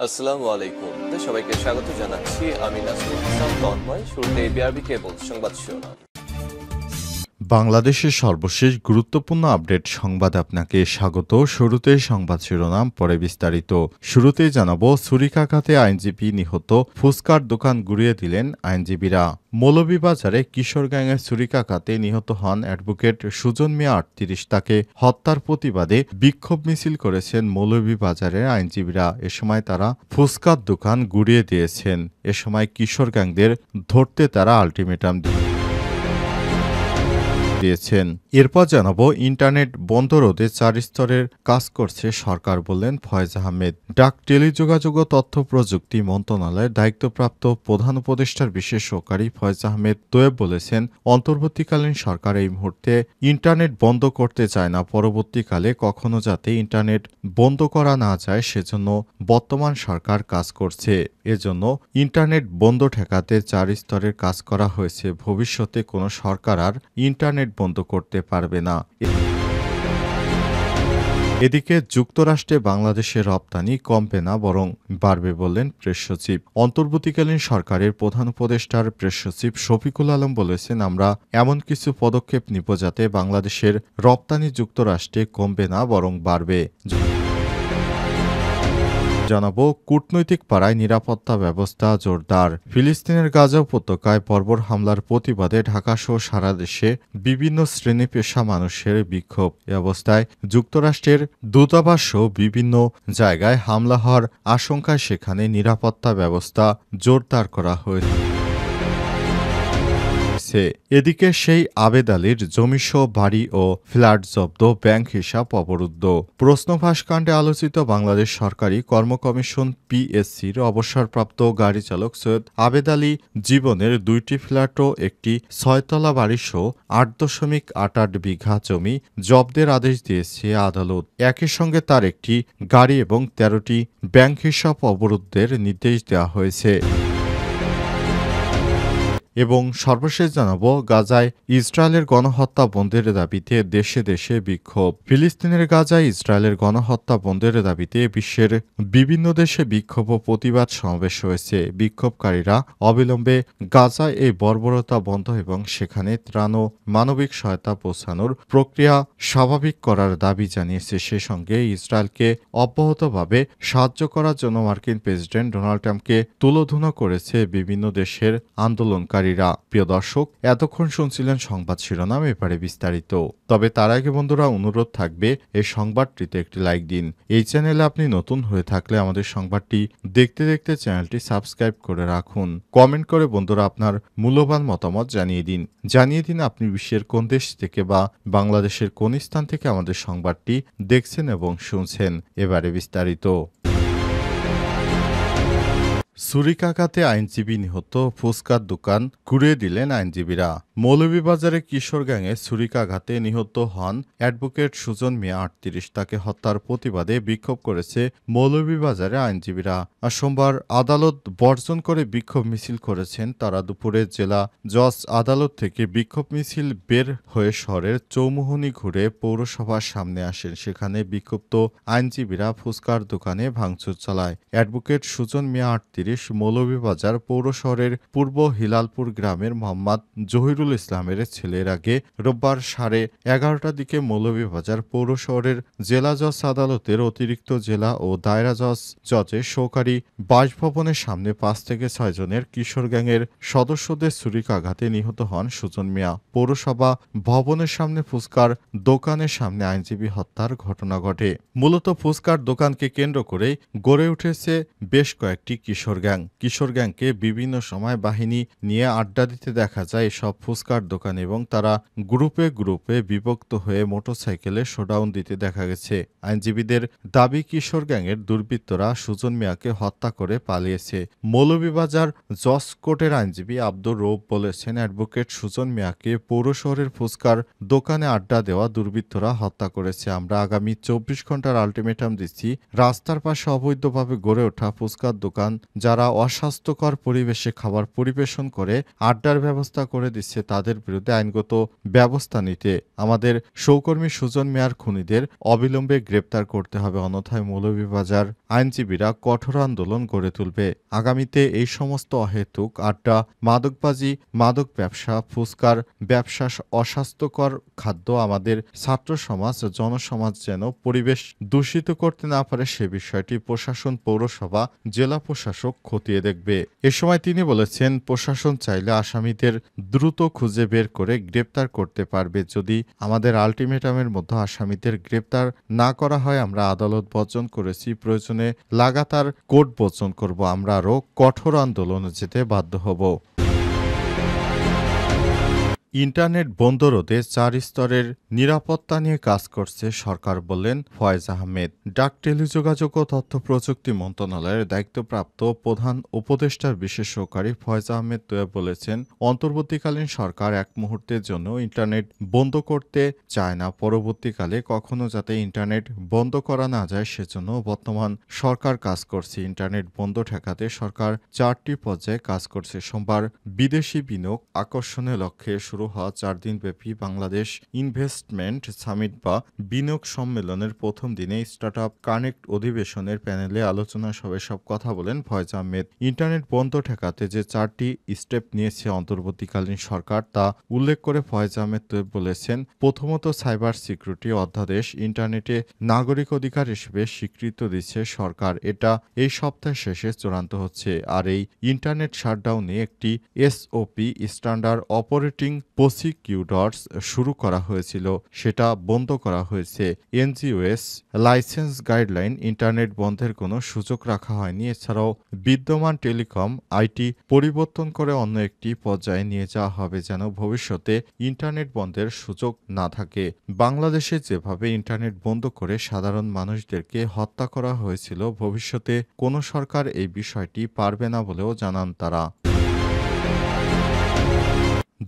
আসসালামু আলাইকুম। সবাইকে স্বাগত জানাচ্ছি। আমি নাসরুল ইসলাম তন্ময়। শুরুতে বিআরবি কেবল সংবাদ শিরোনাম। বাংলাদেশের সর্বশেষ গুরুত্বপূর্ণ আপডেট সংবাদ আপনাকে স্বাগত। শুরুতেই সংবাদ শিরোনাম, পরে বিস্তারিত। শুরুতেই জানাবো, ছুরিকাঘাতে আইনজীবী নিহত, ফুচকার দোকান গুড়িয়ে দিলেন আইনজীবীরা। মৌলভীবাজারে কিশোর গ্যাংয়ের ছুরিকাঘাতে নিহত হন অ্যাডভোকেট সুজন মিয়া ৩৮। তাকে হত্যার প্রতিবাদে বিক্ষোভ মিছিল করেছেন মৌলভীবাজারের আইনজীবীরা। এ সময় তারা ফুচকার দোকান গুড়িয়ে দিয়েছেন। এ সময় কিশোর গ্যাংদের ধরতে তারা আলটিমেটাম দিয়েছেন। এরপর জানাবো, ইন্টারনেট বন্ধ রোধে ৪ স্তরের কাজ করছে সরকার, বললেন ফয়েজ আহমেদ। ডাক, টেলিযোগাযোগ ও তথ্য প্রযুক্তি মন্ত্রণালয়ের দায়িত্বপ্রাপ্ত প্রধান উপদেষ্টার বিশেষ সহকারী ফয়েজ আহমেদ তোয়েব বলেছেন, অন্তর্বর্তীকালীন সরকার এই মুহূর্তে ইন্টারনেট বন্ধ করতে চায় না। পরবর্তীকালে কখনো যাতে ইন্টারনেট বন্ধ করা না যায় সেজন্য বর্তমান সরকার কাজ করছে। এজন্য ইন্টারনেট বন্ধ ঠেকাতে ৪ স্তরের কাজ করা হয়েছে। ভবিষ্যতে কোনো সরকার আর ইন্টারনেট বন্ধ করতে পারবে না। এদিকে যুক্তরাষ্ট্রে বাংলাদেশের রপ্তানি কমবে না, বরং বাড়বে, বললেন প্রেস সচিব। অন্তর্বর্তীকালীন সরকারের প্রধান উপদেষ্টার প্রেস সচিব শফিকুল আলম বলেছেন, আমরা এমন কিছু পদক্ষেপ নিব যাতে বাংলাদেশের রপ্তানি যুক্তরাষ্ট্রে কমবে না, বরং বাড়বে। জানাবো, কূটনৈতিক পাড়ায় নিরাপত্তা ব্যবস্থা জোরদার। ফিলিস্তিনের গাজা উপত্যকায় বর্বর হামলার প্রতিবাদে ঢাকাসহ সারা দেশে বিভিন্ন শ্রেণী পেশা মানুষের বিক্ষোভ। এ অবস্থায় যুক্তরাষ্ট্রের দূতাবাসসহ বিভিন্ন জায়গায় হামলা হওয়ার আশঙ্কায় সেখানে নিরাপত্তা ব্যবস্থা জোরদার করা হয়েছে। এদিকে সেই আবেদ আলীর জমিসহ বাড়ি ও ফ্ল্যাট জব্দ, ব্যাংক হিসাব অবরুদ্ধ। প্রশ্নফাঁসকাণ্ডে আলোচিত বাংলাদেশ সরকারি কর্ম কমিশন পিএসসির অবসরপ্রাপ্ত গাড়ি চালক সৈয়দ আবেদ আলী জীবনের 2টি ফ্ল্যাট ও একটি 6তলা বাড়িসহ 8.88 বিঘা জমি জব্দের আদেশ দিয়েছে আদালত। একই সঙ্গে তার একটি গাড়ি এবং 13টি ব্যাংক হিসাব অবরুদ্ধের নির্দেশ দেওয়া হয়েছে। এবং সর্বশেষ জানাবো, গাজায় ইসরায়েলের গণহত্যা বন্ধের দাবিতে দেশে দেশে বিক্ষোভ। ফিলিস্তিনের গাজায় ইসরায়েলের গণহত্যা বন্ধের দাবিতে বিশ্বের বিভিন্ন দেশে বিক্ষোভ ও প্রতিবাদ সমাবেশ হয়েছে। বিক্ষোভকারীরা অবিলম্বে গাজায় এই বর্বরতা বন্ধ এবং সেখানে ত্রাণ ও মানবিক সহায়তা পৌঁছানোর প্রক্রিয়া স্বাভাবিক করার দাবি জানিয়েছে। সে সঙ্গে ইসরায়েলকে অব্যাহতভাবে সাহায্য করার জন্য মার্কিন প্রেসিডেন্ট ডোনাল্ড ট্রাম্পকে তুলোধুনো করেছে বিভিন্ন দেশের আন্দোলনকারী। প্রিয় দর্শক, এতক্ষণ শুনছিলেন সংবাদ শিরোনাম, এবারে বিস্তারিত। তবে তার আগে বন্ধুরা, অনুরোধ থাকবে এই সংবাদটিতে একটি লাইক দিন। এই চ্যানেলে আপনি নতুন হয়ে থাকলে আমাদের সংবাদটি দেখতে দেখতে চ্যানেলটি সাবস্ক্রাইব করে রাখুন। কমেন্ট করে বন্ধুরা আপনার মূল্যবান মতামত জানিয়ে দিন আপনি বিশ্বের কোন দেশ থেকে বা বাংলাদেশের কোন স্থান থেকে আমাদের সংবাদটি দেখছেন এবং শুনছেন। এবারে বিস্তারিত। ছুরিকাঘাতে আইনজীবী নিহত, ফুচকার দোকান ঘুরিয়ে দিলেন আইনজীবীরা। মৌলভীবাজারে কিশোর গ্যাংয়ে ছুরিকাঘাতে নিহত হন অ্যাডভোকেট সুজন মিয়া ৩৮। তাকে হত্যার প্রতিবাদে বিক্ষোভ করেছে মৌলভীবাজারে আইনজীবীরা। সোমবার আদালত বর্জন করে বিক্ষোভ মিছিল করেছেন তারা। দুপুরে জেলা জজ আদালত থেকে বিক্ষোভ মিছিল বের হয়ে শহরের চৌমুহনী ঘুরে পৌরসভার সামনে আসেন। সেখানে বিক্ষুব্ধ আইনজীবীরা ফুচকার দোকানে ভাঙচুর চালায়। অ্যাডভোকেট সুজন মিয়া ৩৮ মৌলভীবাজার পৌর শহরের পূর্ব হিলালপুর গ্রামের মোহাম্মদ জহিরুল ইসলামের ছেলের আগে রোববার 11:30টার দিকে মৌলভীবাজার পৌর শহরের জেলা জজ আদালতের অতিরিক্ত জেলা ও দায়রা জজের সহকারী বাসভবনের সামনে 5 থেকে 6 জনের কিশোর গ্যাংয়ের সদস্যদের ছুরিকাঘাতে নিহত হন সুজন মিয়া। পৌরসভা ভবনের সামনে ফুচকার দোকানের সামনে আইনজীবী হত্যার ঘটনা ঘটে। মূলত ফুচকার দোকানকে কেন্দ্র করে গড়ে উঠেছে বেশ কয়েকটি কিশোর গ্যাংকে বিভিন্ন সময় বাহিনী নিয়ে আড্ডা দিতে দেখা যায় এসব ফুচকার দোকান, এবং তারা গ্রুপে গ্রুপে বিভক্ত হয়ে মোটরসাইকেলে শোডাউন দিতে দেখা গেছে। আইনজীবীদের দাবি, কিশোর গ্যাংয়ের দুর্বৃত্তরা সুজন মিয়াকে হত্যা করে পালিয়েছে। মৌলভীবাজার জজ কোর্টের আইনজীবী আব্দুর রৌফ বলেছেন, অ্যাডভোকেট সুজন মিয়াকে পৌর শহরের ফুচকার দোকানে আড্ডা দেওয়া দুর্বৃত্তরা হত্যা করেছে। আমরা আগামী 24 ঘন্টার আলটিমেটাম দিচ্ছি। রাস্তার পাশে অবৈধভাবে গড়ে ওঠা ফুচকার দোকান যারা অস্বাস্থ্যকর পরিবেশে খাবার পরিবেশন করে আড্ডার ব্যবস্থা করে দিচ্ছে তাদের বিরুদ্ধে আইনগত ব্যবস্থা নিতে। আমাদের সহকর্মী সুজন মিয়ার খুনিদের অবিলম্বে গ্রেপ্তার করতে হবে, অন্যথায় মৌলভীবাজার আইনজীবীরা কঠোর আন্দোলন গড়ে তুলবে। আগামীতে এই সমস্ত অহেতুক আড্ডা, মাদকবাজি, মাদক ব্যবসা, ফুচকার ব্যবসা, অস্বাস্থ্যকর খাদ্য আমাদের ছাত্র সমাজ, জনসমাজ যেন পরিবেশ দূষিত করতে না পারে সে বিষয়টি প্রশাসন, পৌরসভা, জেলা প্রশাসক খতিয়ে দেখবে। এ সময় তিনি বলেছেন, প্রশাসন চাইলে আসামিদের দ্রুত খুঁজে বের করে গ্রেপ্তার করতে পারবে। যদি আমাদের আলটিমেটামের মধ্যে আসামিদের গ্রেপ্তার না করা হয়, আমরা আদালত বর্জন করেছি, প্রয়োজনে লাগাতার কোর্ট বর্জন করব, আমরা আরও কঠোর আন্দোলনে যেতে বাধ্য হব। ইন্টারনেট বন্ধ রোধে 4 স্তরের নিরাপত্তা নিয়ে কাজ করছে সরকার, বললেন ফয়েজ আহমেদ। ডাক, টেলিযোগাযোগ ও তথ্য প্রযুক্তি মন্ত্রণালয়ের দায়িত্বপ্রাপ্ত প্রধান উপদেষ্টার বিশেষ সহকারী ফয়েজ আহমেদ তোয়া বলেছেন, অন্তর্বর্তীকালীন সরকার এক মুহূর্তের জন্য ইন্টারনেট বন্ধ করতে চায় না। পরবর্তীকালে কখনো যাতে ইন্টারনেট বন্ধ করা না যায় সেজন্য বর্তমান সরকার কাজ করছে। ইন্টারনেট বন্ধ ঠেকাতে সরকার 4টি পর্যায়ে কাজ করছে। সোমবার বিদেশি বিনিয়োগ আকর্ষণের লক্ষ্যে শুরু হওয়া 4 দিনব্যাপী বাংলাদেশ ইনভেস্টমেন্ট সামিট বা বিনিয়োগ সম্মেলনের প্রথম দিনে স্টার্টআপ কানেক্ট অধিবেশনের প্যানেলে আলোচনা সভায় সব কথা বলেন ফয়েজ আহমেদ। ইন্টারনেট বন্ধ ঠেকাতে যে 4টি স্টেপ নিয়েছে অন্তর্বর্তীকালীন সরকার তা উল্লেখ করে ফয়েজ আহমেদ বলেছেন, প্রথমত সাইবার সিকিউরিটি অধ্যাদেশ ইন্টারনেটে নাগরিক অধিকার হিসেবে স্বীকৃত দিচ্ছে সরকার। এটা এই সপ্তাহ শেষে চূড়ান্ত হচ্ছে। আর এই ইন্টারনেট শাটডাউনে একটি এসওপি স্ট্যান্ডার্ড অপারেটিং প্রসিকিউটরস শুরু করা হয়েছিল, সেটা বন্ধ করা হয়েছে। এনজিওএস লাইসেন্স গাইডলাইন ইন্টারনেট বন্ধের কোনো সুযোগ রাখা হয়নি। এছাড়াও বিদ্যমান টেলিকম আইটি পরিবর্তন করে অন্য একটি পর্যায়ে নিয়ে যাওয়া হবে যেন ভবিষ্যতে ইন্টারনেট বন্ধের সুযোগ না থাকে। বাংলাদেশে যেভাবে ইন্টারনেট বন্ধ করে সাধারণ মানুষদেরকে হত্যা করা হয়েছিল, ভবিষ্যতে কোনো সরকার এই বিষয়টি পারবে না বলেও জানান তারা।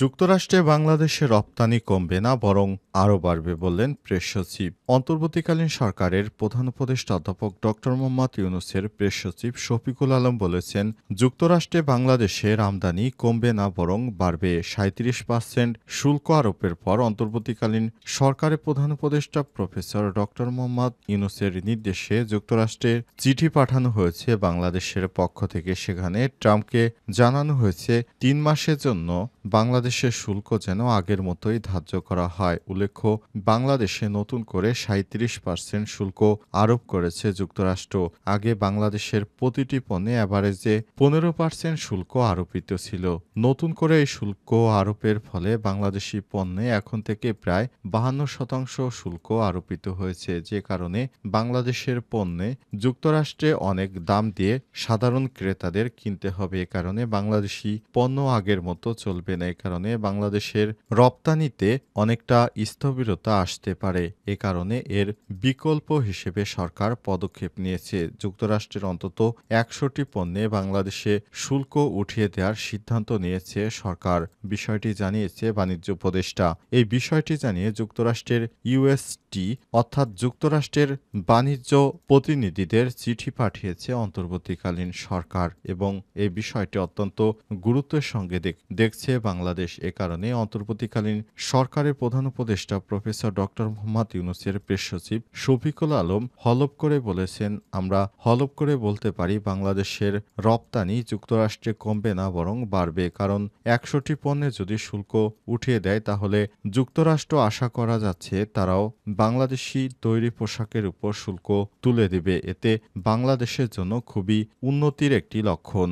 যুক্তরাষ্ট্রে বাংলাদেশের রপ্তানি কমবে না, বরং আরও বাড়বে, বললেন প্রেস সচিব। অন্তর্বর্তীকালীন সরকারের প্রধান উপদেষ্টা অধ্যাপক ড মোহাম্মদ ইউনূসের প্রেস সচিব শফিকুল আলম বলেছেন, যুক্তরাষ্ট্রে বাংলাদেশের আমদানি কমবে না, বরং বাড়বে। 37% শুল্ক আরোপের পর অন্তর্বর্তীকালীন সরকারের প্রধান উপদেষ্টা প্রফেসর ড মোহাম্মদ ইউনূসের নির্দেশে যুক্তরাষ্ট্রে চিঠি পাঠানো হয়েছে বাংলাদেশের পক্ষ থেকে। সেখানে ট্রাম্পকে জানানো হয়েছে 3 মাসের জন্য বাংলাদেশের শুল্ক যেন আগের মতোই ধার্য করা হয়। উল্লেখ্য, বাংলাদেশে নতুন করে 37% শুল্ক আরোপ করেছে যুক্তরাষ্ট্র। আগে বাংলাদেশের প্রতিটি পণ্যে অ্যাভারেজে 15% শুল্ক আরোপিত ছিল। নতুন করে এই শুল্ক আরোপের ফলে বাংলাদেশি পণ্যে এখন থেকে প্রায় 52% শুল্ক আরোপিত হয়েছে, যে কারণে বাংলাদেশের পণ্যে যুক্তরাষ্ট্রে অনেক দাম দিয়ে সাধারণ ক্রেতাদের কিনতে হবে। এ কারণে বাংলাদেশি পণ্য আগের মতো চলবে না। এ কারণে বাংলাদেশের রপ্তানিতে অনেকটা স্থবিরতা আসতে পারে। এ কারণে এর বিকল্প হিসেবে সরকার পদক্ষেপ নিয়েছে। যুক্তরাষ্ট্রের অন্তত 100টি পণ্যে বাংলাদেশে শুল্ক উঠিয়ে দেওয়ার সিদ্ধান্ত নিয়েছে সরকার। বিষয়টি জানিয়েছে বাণিজ্য উপদেষ্টা। এই বিষয়টি জানিয়ে যুক্তরাষ্ট্রের ইউএসটি অর্থাৎ যুক্তরাষ্ট্রের বাণিজ্য প্রতিনিধিদের চিঠি পাঠিয়েছে অন্তর্বর্তীকালীন সরকার এবং এই বিষয়টি অত্যন্ত গুরুত্বের সঙ্গে দেখছে বাংলাদেশ। এ কারণে অন্তর্বর্তীকালীন সরকারের প্রধান উপদেষ্টা প্রফেসর ড মোহাম্মদ ইউনূসের প্রেস সচিব শফিকুল আলম হলফ করে বলেছেন, আমরা হলফ করে বলতে পারি বাংলাদেশের রপ্তানি যুক্তরাষ্ট্রে কমবে না, বরং বাড়বে। কারণ 100টি পণ্যে যদি শুল্ক উঠিয়ে দেয় তাহলে যুক্তরাষ্ট্র আশা করা যাচ্ছে তারাও বাংলাদেশি তৈরি পোশাকের উপর শুল্ক তুলে দেবে। এতে বাংলাদেশের জন্য খুবই উন্নতির একটি লক্ষণ।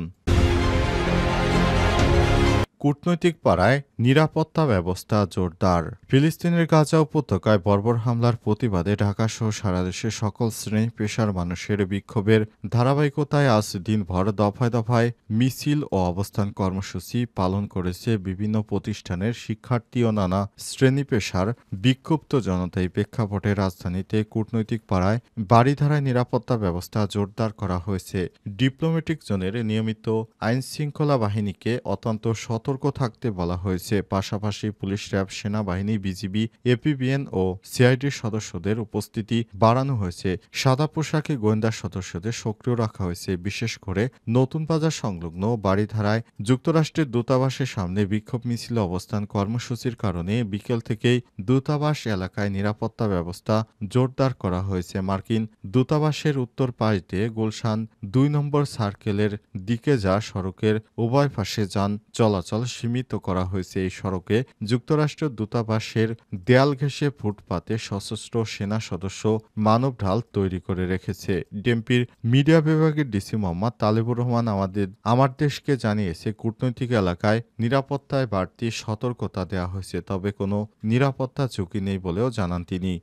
কূটনৈতিক পাড়ায় নিরাপত্তা ব্যবস্থা জোরদার। ফিলিস্তিনের গাজা উপত্যকায় বর্বর হামলার প্রতিবাদে ঢাকাসহ সারা দেশে সকল শ্রেণী পেশার মানুষের বিক্ষোভের ধারাবাহিকতায় আজ দিনভর দফায় দফায় মিছিল ও অবস্থান কর্মসূচি পালন করেছে বিভিন্ন প্রতিষ্ঠানের শিক্ষার্থী ও নানা শ্রেণী পেশার বিক্ষুব্ধ জনতা। এই প্রেক্ষাপটে রাজধানীতে কূটনৈতিক পাড়ায় বাড়িধারায় নিরাপত্তা ব্যবস্থা জোরদার করা হয়েছে। ডিপ্লোম্যাটিক জোনের নিয়মিত আইনশৃঙ্খলা বাহিনীকে অত্যন্ত সতর্ক থাকতে বলা হয়েছে। হয়েছে। পাশাপাশি পুলিশ, র্যাব, সেনাবাহিনী, বিজিবি, এপিবিএন ও সিআইডির সদস্যদের উপস্থিতি বাড়ানো হয়েছে। সাদা পোশাকে গোয়েন্দা সদস্যদের সক্রিয় রাখা হয়েছে। বিশেষ করে নতুন বাজার সংলগ্ন বাড়িধারায় যুক্তরাষ্ট্রের দূতাবাসের সামনে বিক্ষোভ মিছিল অবস্থান কর্মসূচির কারণে বিকেল থেকেই দূতাবাস এলাকায় নিরাপত্তা ব্যবস্থা জোরদার করা হয়েছে। মার্কিন দূতাবাসের উত্তর পাশ দিয়ে গুলশান ২ নম্বর সার্কেলের দিকে যা সড়কের উভয় পাশে যান চলাচল সীমিত করা হয়েছে। এই সড়কে যুক্তরাষ্ট্রের দূতাবাসের দেয়াল ঘেঁষে ফুটপাতে সশস্ত্র সেনা সদস্য মানব ঢাল তৈরি করে রেখেছে। ডিএমপির মিডিয়া বিভাগের ডিসি মোহাম্মদ তালেবুর রহমান আমার দেশকে জানিয়েছে, কূটনৈতিক এলাকায় নিরাপত্তায় বাড়তি সতর্কতা দেওয়া হয়েছে, তবে কোনো নিরাপত্তা ঝুঁকি নেই বলেও জানান তিনি।